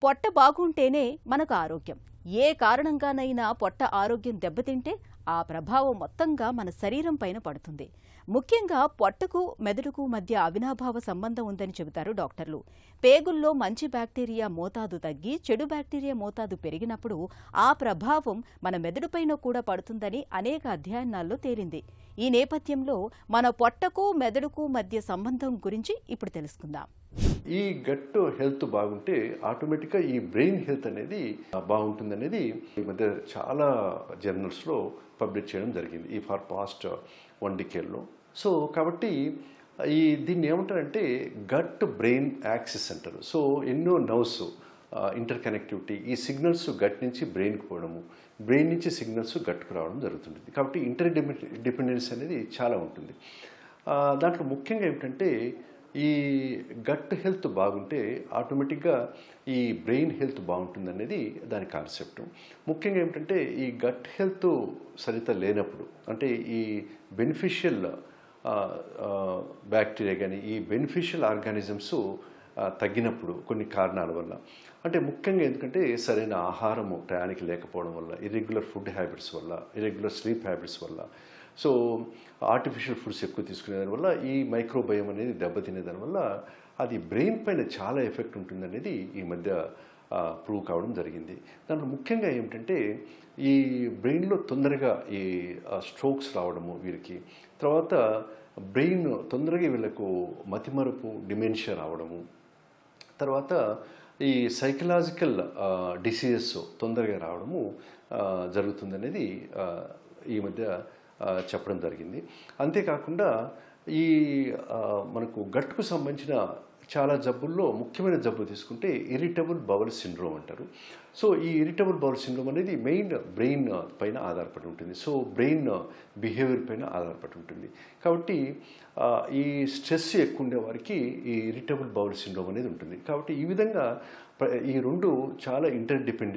పొట్ట బాగుంటేనే మనకు ఆరోగ్యం. ఏ కారణంగానైనా పొట్ట ఆరోగ్యం దెబ్బతింటే ఆ ప్రభావం మొత్తంగా మన శరీరం పైన పడుతుంది. ముఖ్యంగా పొట్టకు మెదడుకు మధ్య అవినాభావ సంబంధం ఉందని చెబుతారు డాక్టర్లు. పేగుల్లో మంచి బ్యాక్టీరియా మోతాదు తగ్గి చెడు బ్యాక్టీరియా మోతాదు పెరిగినప్పుడు ఆ ప్రభావం మన మెదడుపైన కూడా పడుతుందని అనేక అధ్యయనాల్లో తేలింది. ఈ నేపథ్యంలో మన పొట్టకు మెదడుకు మధ్య సంబంధం గురించి ఇప్పుడు తెలుసుకుందాం. ఈ గట్ హెల్త్ బాగుంటే ఆటోమేటిక్గా ఈ బ్రెయిన్ హెల్త్ అనేది బాగుంటుందనేది ఈ మధ్య చాలా జర్నల్స్లో పబ్లిష్ చేయడం జరిగింది ఈ ఫర్ పాస్ట్ 1 డికేడ్లో. సో కాబట్టి దీన్ని ఏమంటారంటే గట్ బ్రెయిన్ యాక్సిస్ అంటారు. సో ఎన్నో నర్వ్స్ ఇంటర్ కనెక్టివిటీ, ఈ సిగ్నల్స్ గట్ నుంచి బ్రెయిన్కి పోవడము, బ్రెయిన్ నుంచి సిగ్నల్స్ గట్కు రావడం జరుగుతుంది. కాబట్టి ఇంటర్ డిపెండెన్స్ అనేది చాలా ఉంటుంది. దాంట్లో ముఖ్యంగా ఏమిటంటే ఈ గట్ హెల్త్ బాగుంటే ఆటోమేటిక్గా ఈ బ్రెయిన్ హెల్త్ బాగుంటుందనేది దాని కాన్సెప్ట్. ముఖ్యంగా ఏమిటంటే ఈ గట్ హెల్త్ సరిత లేనప్పుడు, అంటే ఈ బెనిఫిషియల్ బ్యాక్టీరియా కానీ ఈ బెనిఫిషియల్ ఆర్గానిజమ్స్ తగ్గినప్పుడు కొన్ని కారణాల వల్ల, అంటే ముఖ్యంగా ఎందుకంటే సరైన ఆహారము టయానికి లేకపోవడం వల్ల, ఇర్రెగ్యులర్ ఫుడ్ హ్యాబిట్స్ వల్ల, ఇర్రెగ్యులర్ స్లీప్ హ్యాబిట్స్ వల్ల, సో ఆర్టిఫిషియల్ ఫుడ్స్ ఎక్కువ తీసుకునేదానివల్ల ఈ మైక్రోబయోమ్ అనేది దెబ్బతినేదానివల్ల అది బ్రెయిన్ పైన చాలా ఎఫెక్ట్ ఉంటుందనేది ఈ మధ్య ప్రూవ్ కావడం జరిగింది. దాంట్లో ముఖ్యంగా ఏమిటంటే ఈ బ్రెయిన్లో తొందరగా ఈ స్ట్రోక్స్ రావడము వీరికి, తర్వాత బ్రెయిన్ తొందరగా వీళ్ళకు మతిమరుపు, డిమెన్షియా రావడము, తర్వాత ఈ సైకలాజికల్ డిసీజెస్ తొందరగా రావడము జరుగుతుందనేది ఈ మధ్య చెప్పడం జరిగింది. అంతేకాకుండా ఈ మనకు గట్కు సంబంధించిన చాలా జబ్బుల్లో ముఖ్యమైన జబ్బు తీసుకుంటే ఇరిటబుల్ బౌల్ సిండ్రోమ్ అంటారు. సో ఈ ఇరిటబుల్ బౌల్ సిండ్రోమ్ అనేది మెయిన్ బ్రెయిన్ పైన ఆధారపడి ఉంటుంది. సో బ్రెయిన్ బిహేవియర్ పైన ఆధారపడి ఉంటుంది. కాబట్టి ఈ స్ట్రెస్ ఎక్కువ ఉండే వారికి ఈ ఇరిటబుల్ బౌల్ సిండ్రోమ్ అనేది ఉంటుంది. కాబట్టి ఈ విధంగా ఈ రెండు చాలా ఇంటర్ డిపెండెన్స్